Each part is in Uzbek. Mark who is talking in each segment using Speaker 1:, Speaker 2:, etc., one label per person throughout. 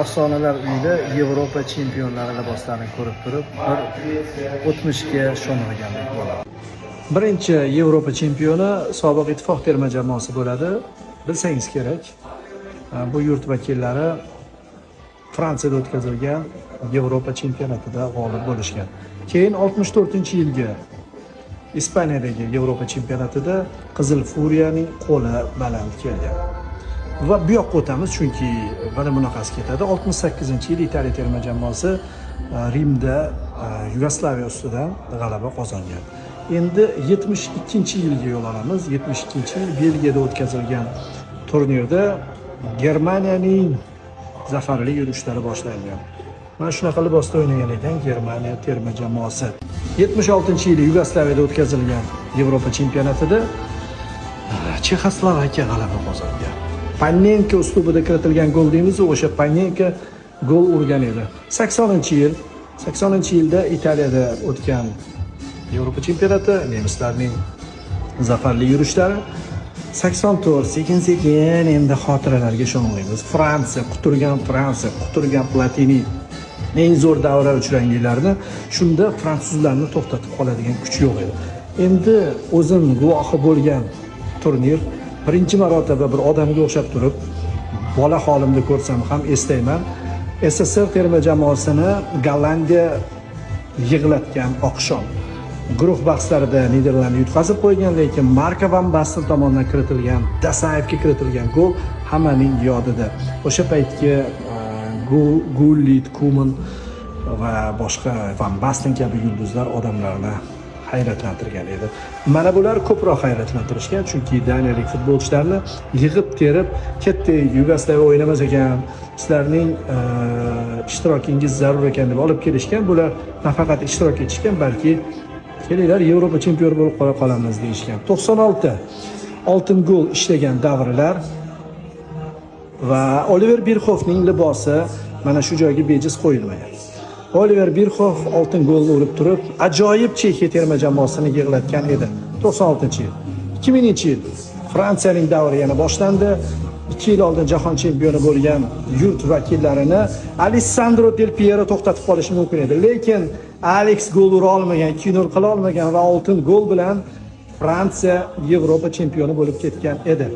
Speaker 1: afsonalar uyida Yevropa chempionlari liboslarini ko'rib turib, bir o'tmishga sho'ng'igandek bo'ladi. Birinchi Yevropa chempioni sobiq ittifoq terma jamoasi bo'ladi. Bilsangiz kerak, bu yurt vakillari Fransiyada o'tkazilgan Yevropa chempionatida g'olib bo'lishgan. Keyin 64-yilgi Ispaniyadagi Yevropa chempionatida Qizil Furiyaning qo'li baland kelgan. Va bu yoqqa o'tamiz, chunki mana bunaqasi ketadi. 68-yil Italiya terma jamoasi Rimda Yugoslaviya ustidan g'alaba qozongan. Endi 72-yilga yo'l olamiz. 72-yil Belgiyada o'tkazilgan turnirda Germaniyaning zafarli yurishlari boshlangan. Mana shunaqa libosda o'ynagan ekan Germaniya terma jamoasi. 76-yili Yugoslaviyada o'tkazilgan Yevropa chempionatida Chexoslovakiya g'alaba qozongan. Pannenka uslubida kiritilgan gol deymiz, o'sha Pannenka gol urgan edi. 80-yilda Italiyada o'tgan Yevropa chempionati, nemislarning zafarli yurishlari. 84 sekin endi xotiralarga sho'ng'iymiz. Fransiya, quturgan Platini eng zo'r davra uchrangilarni, shunda fransuzlarni to'xtatib qoladigan kuch yo'q edi. Endi o'zim guvohi bo'lgan turnir birinchi marotaba bir odamga o'xshab turib, bola holimda ko'rsam ham eslayman. SSR terma jamoasini Gollandiya yig'latgan oqshom. Guruh bahslarida Niderlandni yutqazib qo'ygan, lekin Marko van Basten tomonidan kiritilgan, Dasayevga kiritilgan gol hammaning yodida. O'sha paytgi Gullit, Kuman va boshqa Van Basten kabi yulduzlar odamlarni hayratlantirgan edi. Mana bular ko'proq hayratlantirishgan, chunki daniyalik futbolchilarni yig'ib terib, katta Yugoslaviya o'ynamas ekan, sizlarning ishtirokingiz zarur ekan deb olib kelishgan. Bular nafaqat ishtirok etishgan, balki kelinglar Yevropa chempioni bo'lib qolamiz deyishgan. 96 oltin gol ishlagan davrlar va Oliver Bierhofning libosi mana shu joyga bejiz qo'yilmagan. Oliver Bierhof oltin golni urib turib, ajoyib Chexiya terma jamoasini yig'latgan edi. 96-yil. 2000-yil Fransiyaning davri yana boshlandi. 2 yil oldin jahon chempioni bo'lgan yurt vakillarini Alessandro Del Piero to'xtatib qolishi mumkin edi, lekin Alex gol ura olmagan, 2 yil qila olmagan va oltin gol bilan Fransiya Yevropa chempioni bo'lib ketgan edi.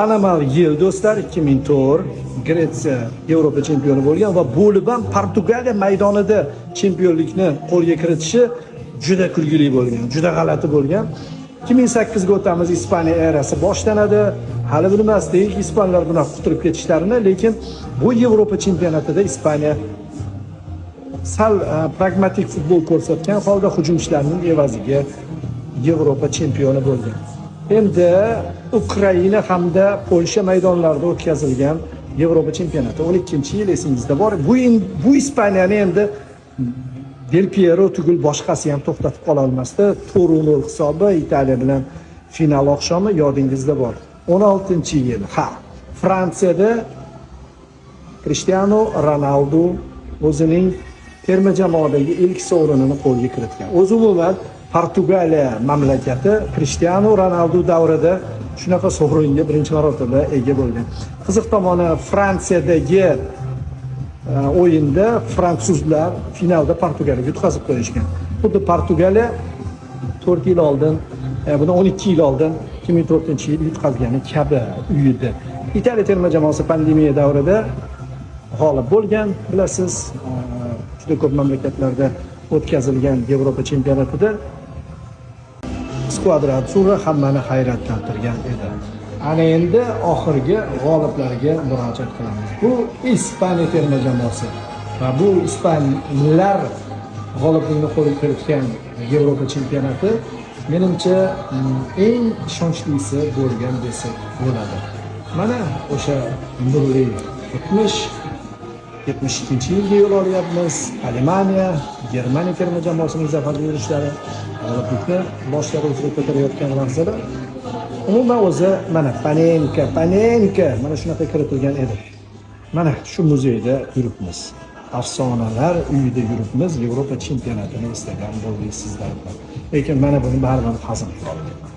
Speaker 1: Anamal yil do'stlar, 2004 Gretsiya Yevropa chempioni bo'lgan va bo'lib ham Portugaliya maydonida chempionlikni qo'lga kiritishi juda kulgili bo'lgan, juda g'alati bo'lgan. 2008 ga o'tamiz, Ispaniya erasi boshlanadi. Hali bilmasdik ispanlar bunaqa quturib ketishlarini, lekin bu Yevropa chempionatida Ispaniya sal pragmatik futbol ko'rsatgan holda hujumchilarning evaziga Yevropa chempioni bo'lgan. Endi Ukraina hamda Polsha maydonlarida o'tkazilgan Yevropa chempionati 12-yil esingizda bor. Bu Ispaniyani endi Del Piero tugul boshqasi ham to'xtatib qola olmasdi. 4-0 hisobi Italiya bilan final oqshomi yodingizda bor. 16-yil. Fransiyada Cristiano Ronaldo o'zining terma jamoadagi ilk sovrinini qo'lga kiritgan. O'zi umuman Portugaliya mamlakati Cristiano Ronaldo davrida shunaqa sovringa birinchi marotaba ega bo'lgan. Qiziq tomoni, Fransiyadagi o'yinda fransuzlar finalda Portugaliyaga yutqazib qo'yishgan. Xuddi Portugaliya 4 yil oldin, bundan 12 yil oldin 2004-yil yutqazgani kabi uyida. Italiya terma jamoasi pandemiya davrida g'olib bo'lgan, bilasiz, juda ko'p mamlakatlarda o'tkazilgan Yevropa chempionatida Squadra Azzurra hammani hayratlantirgan edi. Ana endi oxirgi g'oliblarga murojaat qilamiz. Bu Ispaniya terma jamoasi va bu ispanlar g'oliblikni qo'lga kiritgan Yevropa chempionati menimcha eng ishonchlisi bo'lgan desak bo'ladi. Mana o'sha nurli o'tmish 72-yilga yo'l olyapmiz. Alemaniya, Germaniya terma jamoasining zafarli yurishlari g'oliblikni boshlari uzra ko'tarayotgan lahzada umuman o'zi mana Panenka mana shunaqa kiritilgan edi. Mana shu muzeyda yuribmiz. Afsonalar uyida yuribmiz. Yevropa chempionatini eslagan bo'ldingiz sizlar bilan. Lekin mana buni baribir hazm qila olmayman.